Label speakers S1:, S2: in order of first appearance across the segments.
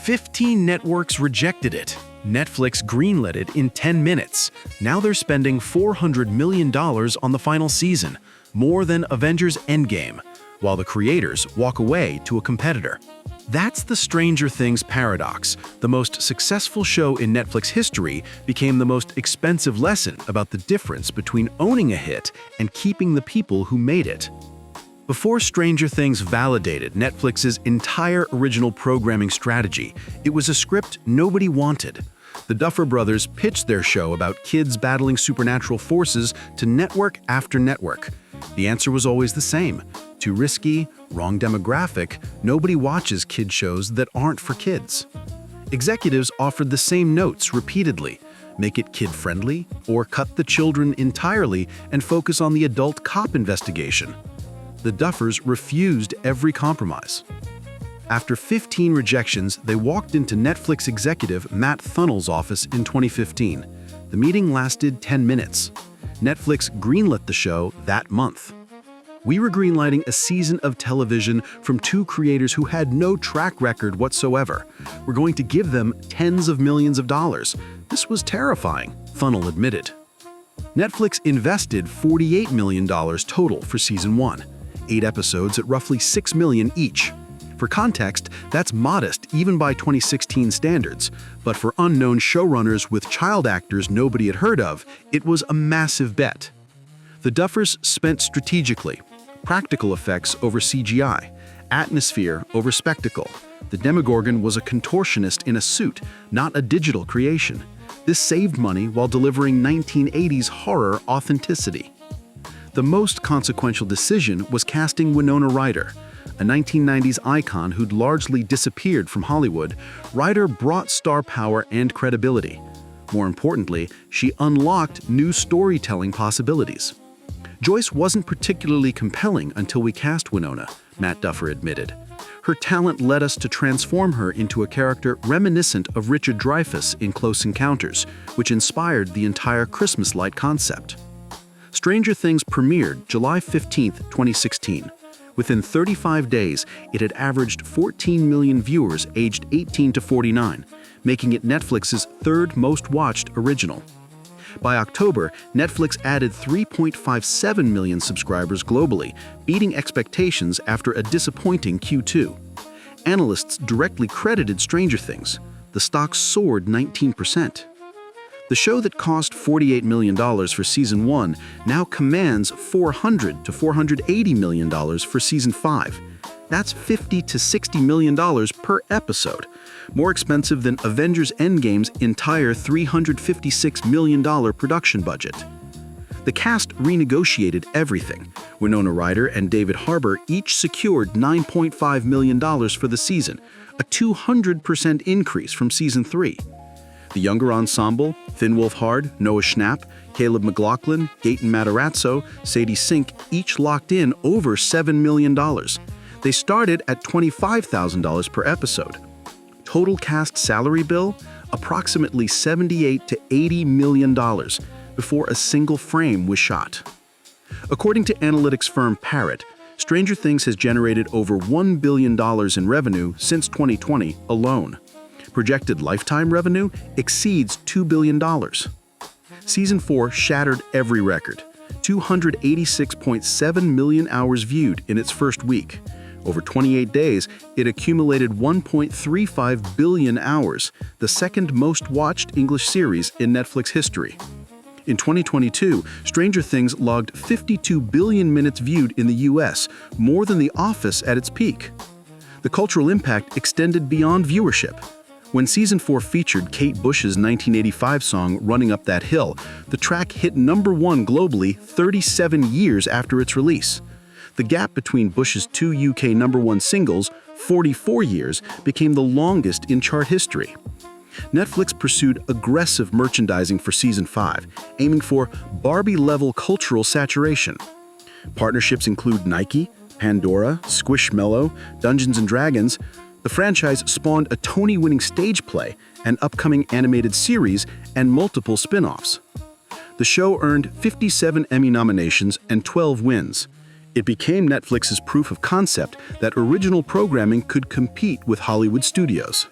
S1: 15 networks rejected it. Netflix greenlit it in 10 minutes. Now they're spending $400 million on the final season, more than Avengers Endgame, while the creators walk away to a competitor. That's the Stranger Things paradox. The most successful show in Netflix history became the most expensive lesson about the difference between owning a hit and keeping the people who made it. Before Stranger Things validated Netflix's entire original programming strategy, it was a script nobody wanted. The Duffer Brothers pitched their show about kids battling supernatural forces to network after network. The answer was always the same: too risky, wrong demographic, nobody watches kid shows that aren't for kids. Executives offered the same notes repeatedly: make it kid-friendly, or cut the children entirely and focus on the adult cop investigation. The Duffers refused every compromise. After 15 rejections, they walked into Netflix executive Matt Thunnell's office in 2015. The meeting lasted 10 minutes. Netflix greenlit the show that month. "We were greenlighting a season of television from two creators who had no track record whatsoever. We're going to give them tens of millions of dollars. This was terrifying," Thunnell admitted. Netflix invested $48 million total for season 1, 8 episodes at roughly $6 million each. For context, that's modest even by 2016 standards, but for unknown showrunners with child actors nobody had heard of, it was a massive bet. The Duffers spent strategically: practical effects over CGI, atmosphere over spectacle. The Demogorgon was a contortionist in a suit, not a digital creation. This saved money while delivering 1980s horror authenticity. The most consequential decision was casting Winona Ryder. A 1990s icon who'd largely disappeared from Hollywood, Ryder brought star power and credibility. More importantly, she unlocked new storytelling possibilities. "Joyce wasn't particularly compelling until we cast Winona," Matt Duffer admitted. "Her talent led us to transform her into a character reminiscent of Richard Dreyfuss in Close Encounters, which inspired the entire Christmas light concept." Stranger Things premiered July 15, 2016. Within 35 days, it had averaged 14 million viewers aged 18 to 49, making it Netflix's third most watched original. By October, Netflix added 3.57 million subscribers globally, beating expectations after a disappointing Q2. Analysts directly credited Stranger Things. The stock soared 19%. The show that cost $48 million for season 1 now commands $400 to $480 million for season 5. That's $50 to $60 million per episode, more expensive than Avengers Endgame's entire $356 million production budget. The cast renegotiated everything. Winona Ryder and David Harbour each secured $9.5 million for the season, a 200% increase from season 3. The younger ensemble, Finn Wolfhard, Noah Schnapp, Caleb McLaughlin, Gaten Matarazzo, Sadie Sink, each locked in over $7 million. They started at $25,000 per episode. Total cast salary bill? Approximately $78 to $80 million before a single frame was shot. According to analytics firm Parrot, Stranger Things has generated over $1 billion in revenue since 2020 alone. Projected lifetime revenue exceeds $2 billion. Season 4 shattered every record: 286.7 million hours viewed in its first week. Over 28 days, it accumulated 1.35 billion hours, the second most watched English series in Netflix history. In 2022, Stranger Things logged 52 billion minutes viewed in the US, more than The Office at its peak. The cultural impact extended beyond viewership. When Season 4 featured Kate Bush's 1985 song Running Up That Hill, the track hit #1 globally 37 years after its release. The gap between Bush's two UK #1 singles, 44 years, became the longest in chart history. Netflix pursued aggressive merchandising for Season 5, aiming for Barbie-level cultural saturation. Partnerships include Nike, Pandora, Squishmallow, Dungeons & Dragons. The franchise spawned a Tony-winning stage play, an upcoming animated series, and multiple spin-offs. The show earned 57 Emmy nominations and 12 wins. It became Netflix's proof of concept that original programming could compete with Hollywood studios.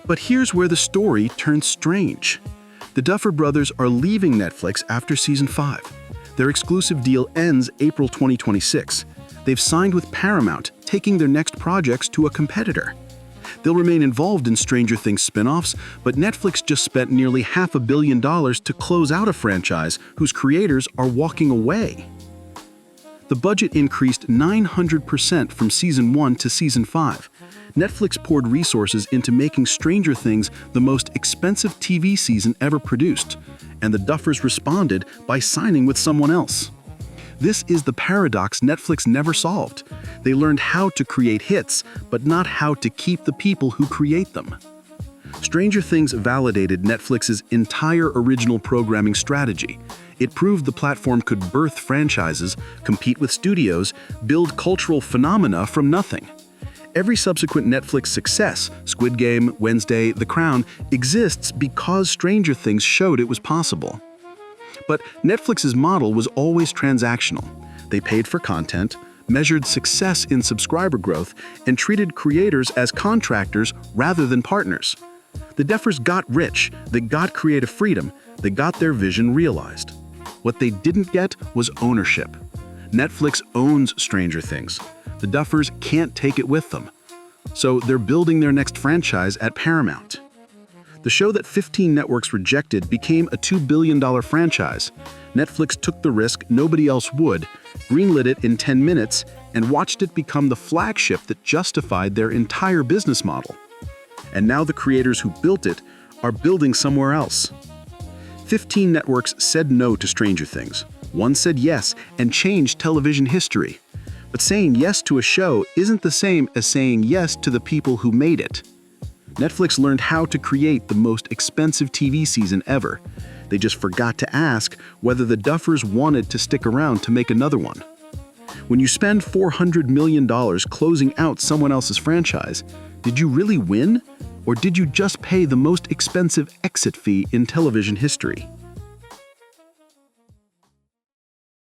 S1: But here's where the story turns strange. The Duffer Brothers are leaving Netflix after season 5. Their exclusive deal ends April 2026. They've signed with Paramount, taking their next projects to a competitor. They'll remain involved in Stranger Things spin-offs, but Netflix just spent nearly $500 million to close out a franchise whose creators are walking away. The budget increased 900% from season 1 to season 5. Netflix poured resources into making Stranger Things the most expensive TV season ever produced, and the Duffers responded by signing with someone else. This is the paradox Netflix never solved. They learned how to create hits, but not how to keep the people who create them. Stranger Things validated Netflix's entire original programming strategy. It proved the platform could birth franchises, compete with studios, build cultural phenomena from nothing. Every subsequent Netflix success, Squid Game, Wednesday, The Crown, exists because Stranger Things showed it was possible. But Netflix's model was always transactional. They paid for content, measured success in subscriber growth, and treated creators as contractors rather than partners. The Duffers got rich, they got creative freedom, they got their vision realized. What they didn't get was ownership. Netflix owns Stranger Things. The Duffers can't take it with them. So they're building their next franchise at Paramount. The show that 15 networks rejected became a $2 billion franchise. Netflix took the risk nobody else would, greenlit it in 10 minutes, and watched it become the flagship that justified their entire business model. And now the creators who built it are building somewhere else. 15 networks said no to Stranger Things. One said yes and changed television history. But saying yes to a show isn't the same as saying yes to the people who made it. Netflix learned how to create the most expensive TV season ever. They just forgot to ask whether the Duffers wanted to stick around to make another one. When you spend $400 million closing out someone else's franchise, did you really win? Or did you just pay the most expensive exit fee in television history?